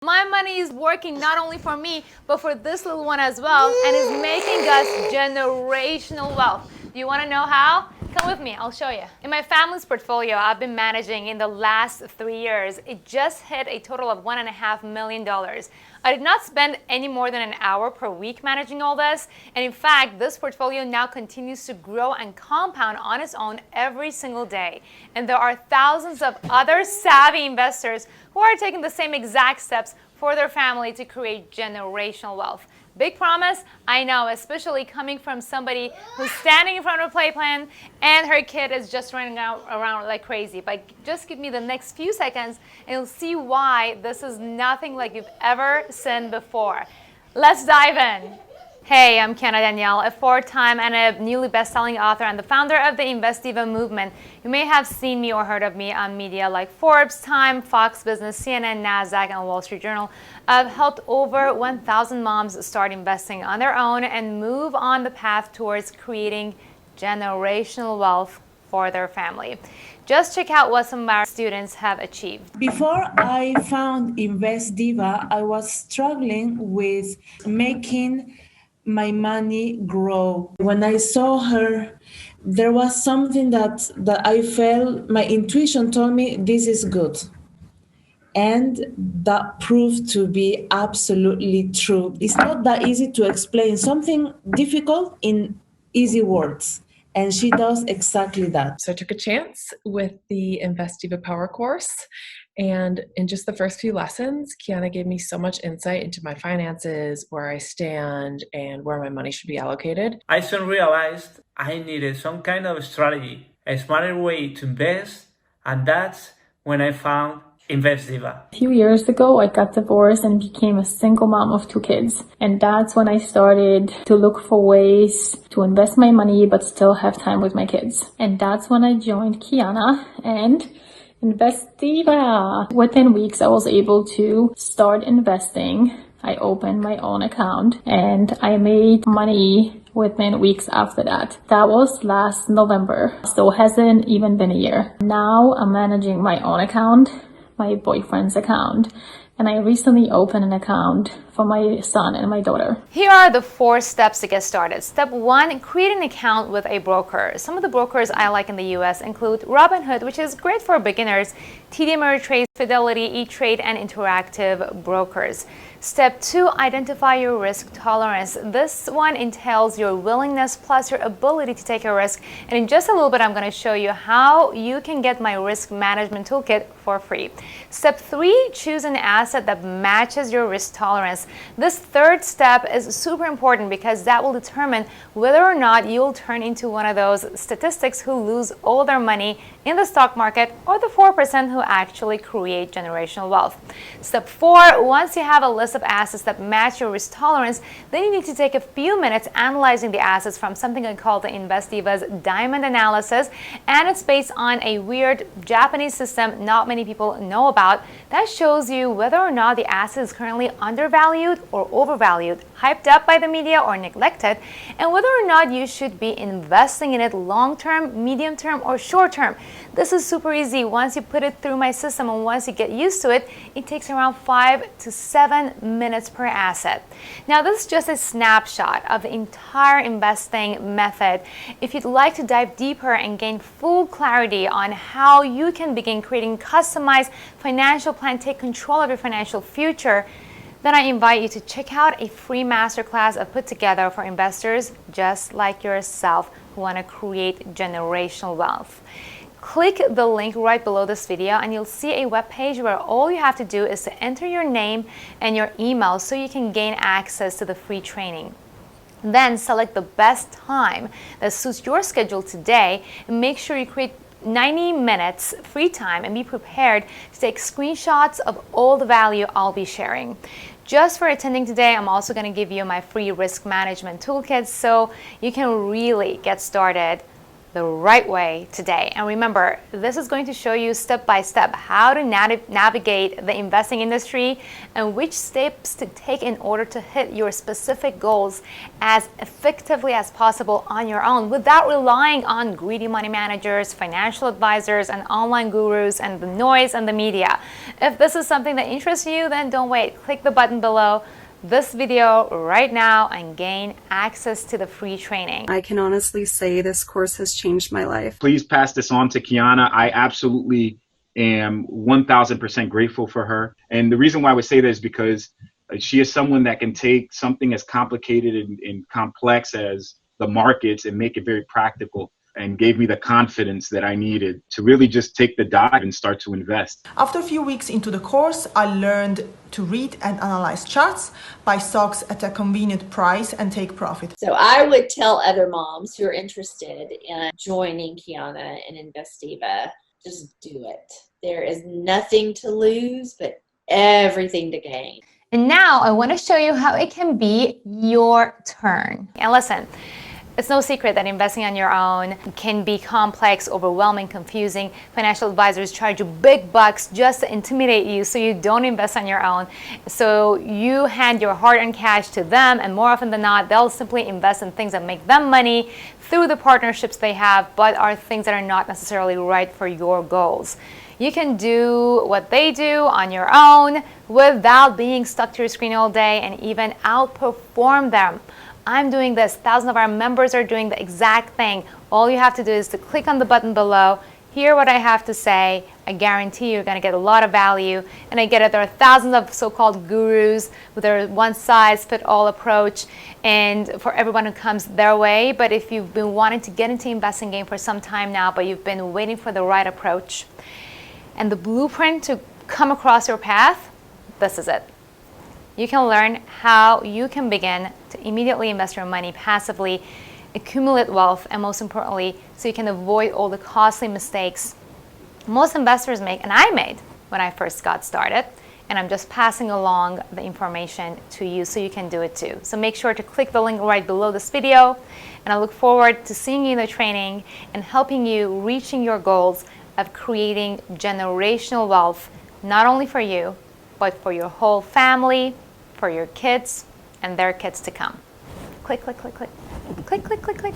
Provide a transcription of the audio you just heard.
My money is working not only for me, but for this little one as well, and is making us generational wealth. Do you want to know how? Come with me, I'll show you. In my family's portfolio I've been managing in the last 3 years, it just hit a total of $1.5 million. I did not spend any more than an hour per week managing all this, and in fact, this portfolio now continues to grow and compound on its own every single day. And there are thousands of other savvy investors who are taking the same exact steps for their family to create generational wealth. Big promise, I know, especially coming from somebody who's standing in front of a playpen and her kid is just running around like crazy. But just give me the next few seconds and you'll see why this is nothing like you've ever seen before. Let's dive in. Hey, I'm Kiana Danial, a 4-time and a newly best-selling author and the founder of the Invest Diva movement. You may have seen me or heard of me on media like Forbes, Time, Fox Business, CNN, NASDAQ, and Wall Street Journal. I've helped over 1,000 moms start investing on their own and move on the path towards creating generational wealth for their family. Just check out what some of our students have achieved. Before I found Invest Diva, I was struggling with making my money grow. When I saw her, there was something that I felt, my intuition told me this is good. And that proved to be absolutely true. It's not that easy to explain something difficult in easy words. And she does exactly that. So I took a chance with the Invest Diva Power course. And in just the first few lessons, Kiana gave me so much insight into my finances, where I stand, and where my money should be allocated. I soon realized I needed some kind of strategy, a smarter way to invest, and that's when I found Invest Diva. A few years ago, I got divorced and became a single mom of 2 kids. And that's when I started to look for ways to invest my money but still have time with my kids. And that's when I joined Kiana and Invest Diva. Within weeks, I was able to start investing. I opened my own account and I made money within weeks after that. That was last November, so it hasn't even been a year. Now I'm managing my own account, my boyfriend's account, and I recently opened an account for my son and my daughter. Here are the 4 steps to get started. Step 1, create an account with a broker. Some of the brokers I like in the US include Robinhood, which is great for beginners, TD Ameritrade, Fidelity, E-Trade, and Interactive Brokers. Step 2, identify your risk tolerance. This one entails your willingness plus your ability to take a risk. And in just a little bit, I'm going to show you how you can get my risk management toolkit for free. Step 3, choose an asset that matches your risk tolerance. This 3rd step is super important because that will determine whether or not you'll turn into one of those statistics who lose all their money in the stock market, or the 4% who actually create generational wealth. Step 4, once you have a list of assets that match your risk tolerance, then you need to take a few minutes analyzing the assets from something I call the Invest Diva's diamond analysis, and it's based on a weird Japanese system not many people know about that shows you whether or not the asset is currently undervalued or overvalued, hyped up by the media or neglected, and whether or not you should be investing in it long-term, medium-term, or short-term. This is super easy. Once you put it through my system and once you get used to it, it takes around 5 to 7 minutes per asset. Now, this is just a snapshot of the entire investing method. If you'd like to dive deeper and gain full clarity on how you can begin creating customized financial plan, take control of your financial future, then I invite you to check out a free masterclass I've put together for investors just like yourself who want to create generational wealth. Click the link right below this video and you'll see a web page where all you have to do is to enter your name and your email so you can gain access to the free training. Then select the best time that suits your schedule today and make sure you create 90 minutes free time and be prepared to take screenshots of all the value I'll be sharing. Just for attending today, I'm also going to give you my free risk management toolkit so you can really get started the right way today. And remember, this is going to show you step by step how to navigate the investing industry and which steps to take in order to hit your specific goals as effectively as possible on your own without relying on greedy money managers, financial advisors, and online gurus and the noise and the media. If this is something that interests you, then don't wait. Click the button below this video right now and gain access to the free training. I can honestly say this course has changed my life. Please pass this on to Kiana. I absolutely am 1000% grateful for her. And the reason why I would say that is because she is someone that can take something as complicated and complex as the markets and make it very practical, and gave me the confidence that I needed to really just take the dive and start to invest. After a few weeks into the course, I learned to read and analyze charts, buy stocks at a convenient price, and take profit. So I would tell other moms who are interested in joining Kiana and Invest Diva, just do it. There is nothing to lose, but everything to gain. And now I want to show you how it can be your turn. And listen, it's no secret that investing on your own can be complex, overwhelming, confusing. Financial advisors charge you big bucks just to intimidate you so you don't invest on your own. So you hand your hard-earned cash to them, and more often than not, they'll simply invest in things that make them money through the partnerships they have, but are things that are not necessarily right for your goals. You can do what they do on your own without being stuck to your screen all day and even outperform them. I'm doing this. Thousands of our members are doing the exact thing. All you have to do is to click on the button below, hear what I have to say. I guarantee you're going to get a lot of value. And I get it. There are thousands of so-called gurus with their one-size-fits-all approach and for everyone who comes their way. But if you've been wanting to get into investing game for some time now, but you've been waiting for the right approach and the blueprint to come across your path, this is it. You can learn how you can begin to immediately invest your money passively, accumulate wealth, and most importantly, so you can avoid all the costly mistakes most investors make, and I made when I first got started. And I'm just passing along the information to you so you can do it too. So make sure to click the link right below this video, and I look forward to seeing you in the training and helping you reaching your goals of creating generational wealth, not only for you, but for your whole family, for your kids, and their kids to come. Click, click, click, click. Click, click, click, click.